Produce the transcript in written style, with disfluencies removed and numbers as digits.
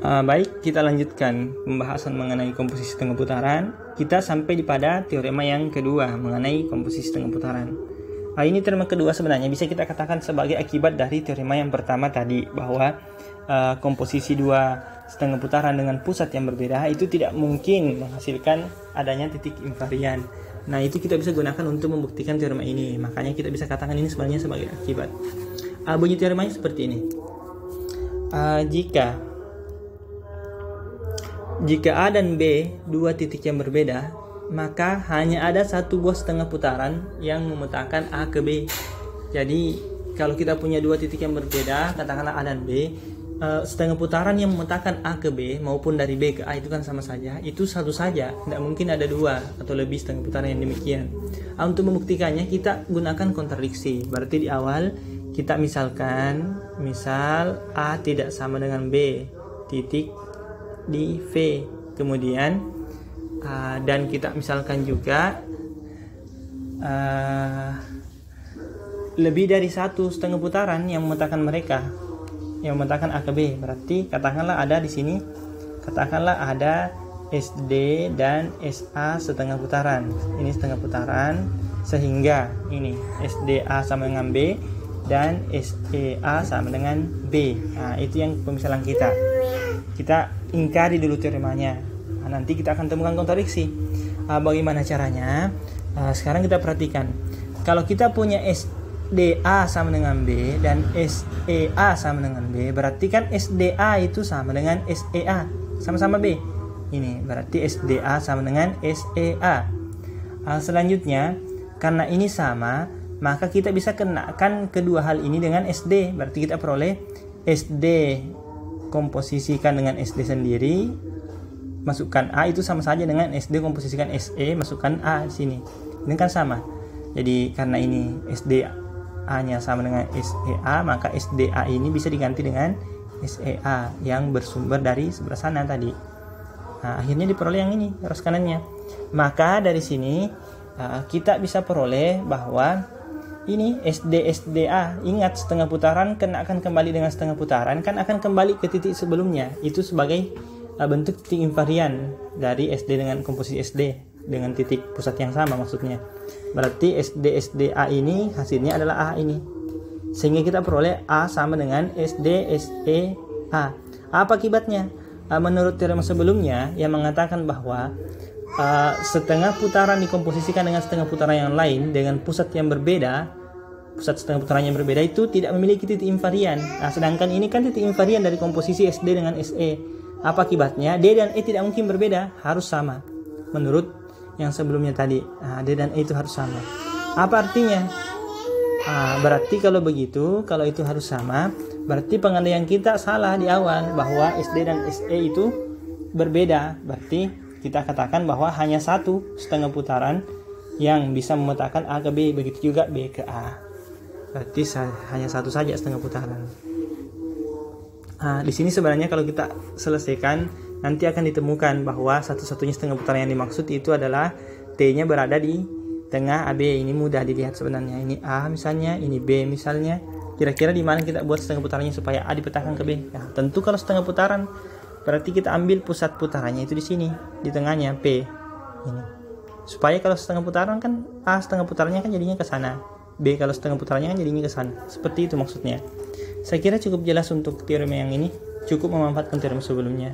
Baik, kita lanjutkan pembahasan mengenai komposisi setengah putaran. Kita sampai pada teorema yang kedua mengenai komposisi setengah putaran. Ini teorema kedua sebenarnya bisa kita katakan sebagai akibat dari teorema yang pertama tadi, bahwa komposisi dua setengah putaran dengan pusat yang berbeda itu tidak mungkin menghasilkan adanya titik invarian. Nah, itu kita bisa gunakan untuk membuktikan teorema ini. Makanya kita bisa katakan ini sebenarnya sebagai akibat. Bunyi teoremanya seperti ini. Jika A dan B dua titik yang berbeda, maka hanya ada satu buah setengah putaran yang memetakan A ke B. Jadi kalau kita punya dua titik yang berbeda, katakanlah A dan B, setengah putaran yang memetakan A ke B maupun dari B ke A itu kan sama saja, itu satu saja, tidak mungkin ada dua atau lebih setengah putaran yang demikian. Untuk membuktikannya kita gunakan kontradiksi. Berarti di awal kita misal A tidak sama dengan B titik di V, kemudian dan kita misalkan juga lebih dari satu setengah putaran yang memetakan mereka, yang memetakan A ke B. Berarti katakanlah ada di sini, katakanlah ada SD dan SA setengah putaran. Ini setengah putaran, sehingga ini SDA sama dengan B dan SEA sama dengan B. Nah, itu yang pemisalan kita. Kita ingkari dulu teoremanya. Nanti kita akan temukan kontradiksi. Bagaimana caranya? Sekarang kita perhatikan. Kalau kita punya SDA sama dengan B dan SEA sama dengan B, berarti kan SDA itu sama dengan SEA, sama-sama B. Ini berarti SDA sama dengan SEA. Selanjutnya, karena ini sama, maka kita bisa kenakan kedua hal ini dengan SD. Berarti kita peroleh SD komposisikan dengan SD sendiri, masukkan A itu sama saja dengan SD komposisikan SE, masukkan A di sini. Ini kan sama. Jadi karena ini SDA-nya sama dengan SEA, maka SDA ini bisa diganti dengan SEA yang bersumber dari sebelah sana tadi. Akhirnya diperoleh yang ini, arus kanannya. Maka dari sini kita bisa peroleh bahwa ini SDA, ingat setengah putaran kan akan kembali dengan setengah putaran, kan akan kembali ke titik sebelumnya. Itu sebagai bentuk titik invarian dari SD dengan komposisi SD dengan titik pusat yang sama maksudnya. Berarti SDA ini hasilnya adalah A ini. Sehingga kita peroleh A sama dengan SDA. Apa akibatnya? Menurut teorema sebelumnya yang mengatakan bahwa setengah putaran dikomposisikan dengan setengah putaran yang lain dengan pusat yang berbeda, pusat setengah putaran yang berbeda itu tidak memiliki titik invarian. Sedangkan ini kan titik invarian dari komposisi SD dengan SE. Apa akibatnya? D dan E tidak mungkin berbeda, harus sama. Menurut yang sebelumnya tadi, D dan E itu harus sama. Apa artinya? Berarti kalau begitu, kalau itu harus sama, berarti pengandaian kita salah di awal bahwa SD dan SE itu berbeda. Berarti kita katakan bahwa hanya satu setengah putaran yang bisa memetakan A ke B, begitu juga B ke A. Berarti hanya satu saja setengah putaran. Di sini sebenarnya kalau kita selesaikan, nanti akan ditemukan bahwa satu-satunya setengah putaran yang dimaksud itu adalah T-nya berada di tengah AB. Ini mudah dilihat sebenarnya. Ini A misalnya, ini B misalnya. Kira-kira di mana kita buat setengah putarannya supaya A dipetakan ke B? Tentu kalau setengah putaran, berarti kita ambil pusat putarannya itu di sini, di tengahnya P. Ini. Supaya kalau setengah putaran kan A setengah putarannya kan jadinya ke sana. B kalau setengah putarannya kan jadinya ke sana. Seperti itu maksudnya. Saya kira cukup jelas untuk teorema yang ini, cukup memanfaatkan teorema sebelumnya.